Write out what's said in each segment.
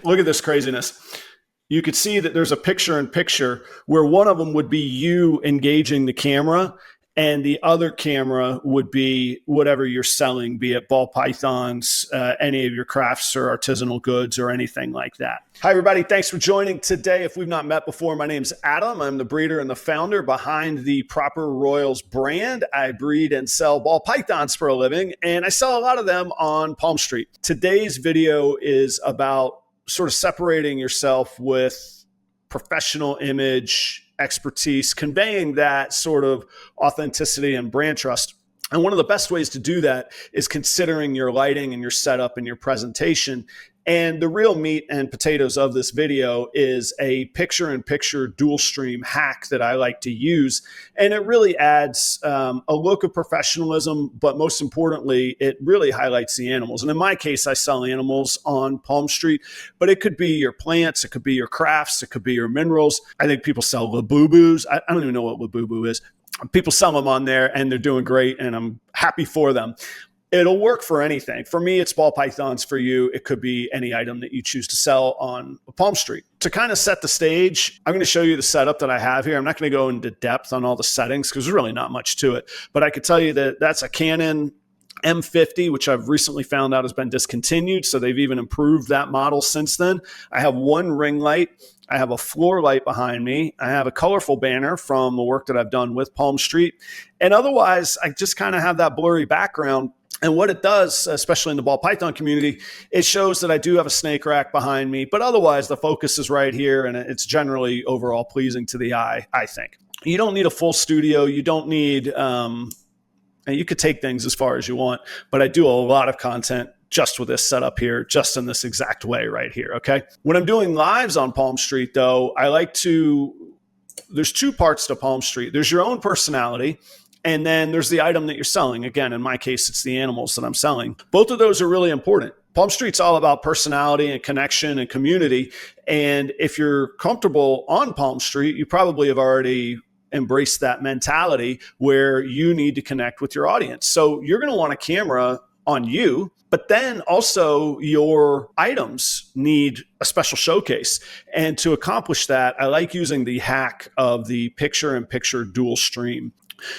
Look at this craziness. You could see that there's a picture in picture where one of them would be you engaging the camera and the other camera would be whatever you're selling, be it ball pythons, any of your crafts or artisanal goods or anything like that. Hi, everybody. Thanks for joining today. If we've not met before, my name's Adam. I'm the breeder and the founder behind the Proper Royals brand. I breed and sell ball pythons for a living, and I sell a lot of them on PalmStreet. Today's video is about sort of separating yourself with professional image expertise, conveying that sort of authenticity and brand trust. And one of the best ways to do that is considering your lighting and your setup and your presentation. And the real meat and potatoes of this video is a picture-in-picture dual stream hack that I like to use. And it really adds a look of professionalism, but most importantly, it really highlights the animals. And in my case, I sell animals on PalmStreet, but it could be your plants, it could be your crafts, it could be your minerals. I think people sell Labubus. I don't even know what Labubu is. People sell them on there and they're doing great, and I'm happy for them. It'll work for anything. For me, it's ball pythons. For you, it could be any item that you choose to sell on PalmStreet. To kind of set the stage, I'm going to show you the setup that I have here. I'm not going to go into depth on all the settings because there's really not much to it. But I could tell you that that's a Canon M50, which I've recently found out has been discontinued. So they've even improved that model since then. I have one ring light. I have a floor light behind me. I have a colorful banner from the work that I've done with PalmStreet. And otherwise, I just kind of have that blurry background. And what it does, especially in the ball python community, it shows that I do have a snake rack behind me, but otherwise the focus is right here, and it's generally overall pleasing to the eye, I think. You don't need a full studio. You don't need, and you could take things as far as you want, but I do a lot of content just with this setup here, just in this exact way right here, okay? When I'm doing lives on PalmStreet, though, I like to, there's two parts to PalmStreet. There's your own personality, and then there's the item that you're selling. Again, in my case, it's the animals that I'm selling. Both of those are really important. PalmStreet's all about personality and connection and community. And if you're comfortable on PalmStreet, you probably have already embraced that mentality where you need to connect with your audience. So you're going to want a camera on you, but then also your items need a special showcase. And to accomplish that, I like using the hack of the picture-in-picture dual stream.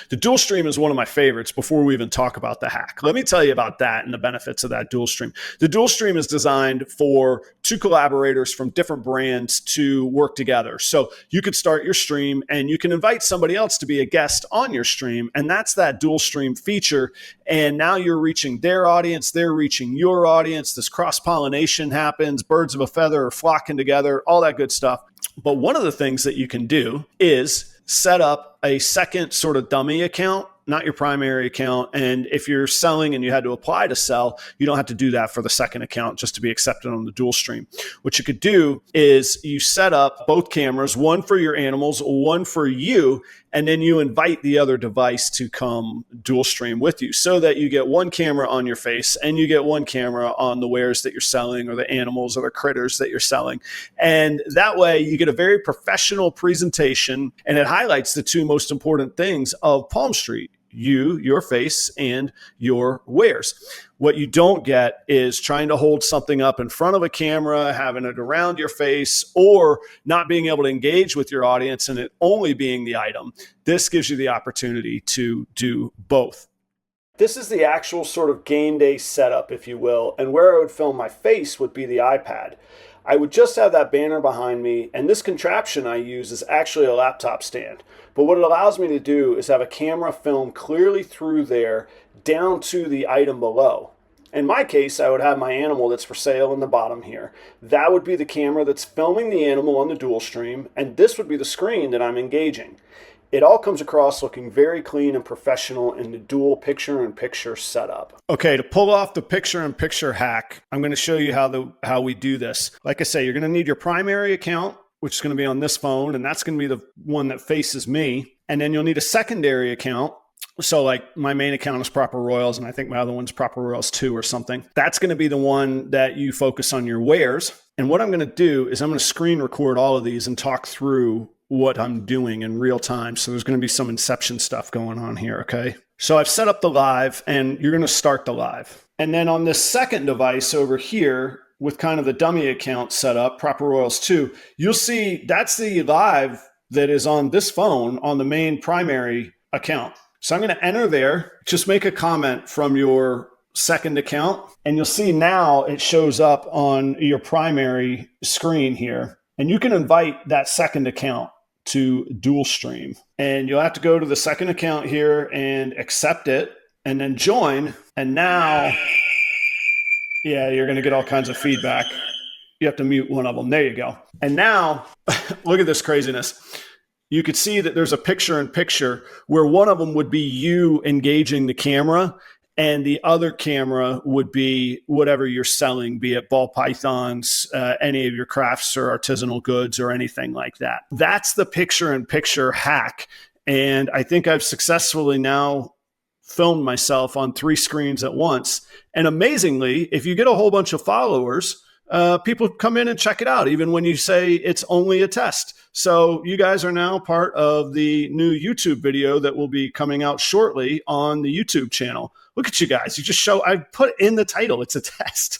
The dual stream is one of my favorites before we even talk about the hack. Let me tell you about that and the benefits of that dual stream. The dual stream is designed for two collaborators from different brands to work together. So you could start your stream and you can invite somebody else to be a guest on your stream. And that's that dual stream feature. And now you're reaching their audience, they're reaching your audience. This cross-pollination happens, birds of a feather are flocking together, all that good stuff. But one of the things that you can do is set up a second sort of dummy account, not your primary account. And if you're selling and you had to apply to sell, you don't have to do that for the second account just to be accepted on the dual stream. What you could do is you set up both cameras, one for your animals, one for you, and then you invite the other device to come dual stream with you so that you get one camera on your face and you get one camera on the wares that you're selling or the animals or the critters that you're selling. And that way you get a very professional presentation, and it highlights the two most important things of PalmStreet: you, your face, and your wares. What you don't get is trying to hold something up in front of a camera, having it around your face, or not being able to engage with your audience and it only being the item. This gives you the opportunity to do both. This is the actual sort of game day setup, if you will, and where I would film my face would be the iPad. I would just have that banner behind me, and this contraption I use is actually a laptop stand. But what it allows me to do is have a camera film clearly through there down to the item below. In my case, I would have my animal that's for sale in the bottom here. That would be the camera that's filming the animal on the dual stream, and this would be the screen that I'm engaging. It all comes across looking very clean and professional in the dual picture-in-picture setup. Okay, to pull off the picture-in-picture hack, I'm going to show you how we do this. Like I say, you're going to need your primary account, which is going to be on this phone, and that's going to be the one that faces me. And then you'll need a secondary account. So like my main account is Proper Royals, and I think my other one's Proper Royals 2 or something. That's going to be the one that you focus on your wares. And what I'm going to do is I'm going to screen record all of these and talk through what I'm doing in real time. So there's going to be some inception stuff going on here, okay? So I've set up the live, and you're going to start the live. And then on this second device over here, with kind of the dummy account set up, Proper Royals 2, you'll see that's the live that is on this phone on the main primary account. So I'm going to enter there, just make a comment from your second account, and you'll see now it shows up on your primary screen here. And you can invite that second account to dual stream. And you'll have to go to the second account here and accept it and then join. And now, yeah, you're going to get all kinds of feedback. You have to mute one of them. There you go. And now, look at this craziness. You could see that there's a picture-in-picture where one of them would be you engaging the camera, and the other camera would be whatever you're selling, be it ball pythons, any of your crafts or artisanal goods or anything like that. That's the picture-in-picture hack. And I think I've successfully now filmed myself on 3 screens at once. And amazingly, if you get a whole bunch of followers, people come in and check it out, even when you say it's only a test. So you guys are now part of the new YouTube video that will be coming out shortly on the YouTube channel. Look at you guys. You just show, I put in the title, it's a test.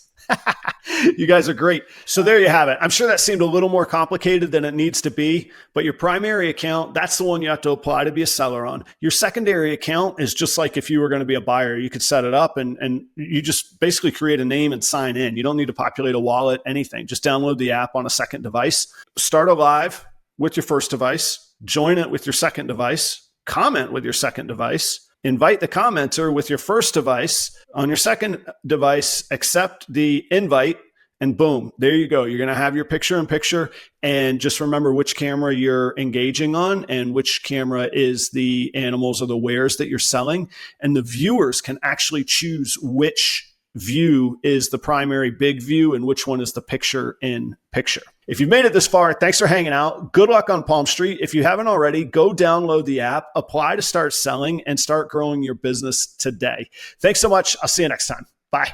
You guys are great. So there you have it. I'm sure that seemed a little more complicated than it needs to be, but your primary account, that's the one you have to apply to be a seller on. Your secondary account is just like if you were going to be a buyer. You could set it up and you just basically create a name and sign in. You don't need to populate a wallet, anything. Just download the app on a second device, start a live with your first device, join it with your second device, comment with your second device, invite the commenter with your first device. On your second device, accept the invite, and boom, there you go. You're going to have your picture-in-picture, and just remember which camera you're engaging on and which camera is the animals or the wares that you're selling. And the viewers can actually choose which view is the primary big view and which one is the picture-in-picture. If you've made it this far, thanks for hanging out. Good luck on PalmStreet. If you haven't already, go download the app, apply to start selling, and start growing your business today. Thanks so much. I'll see you next time. Bye.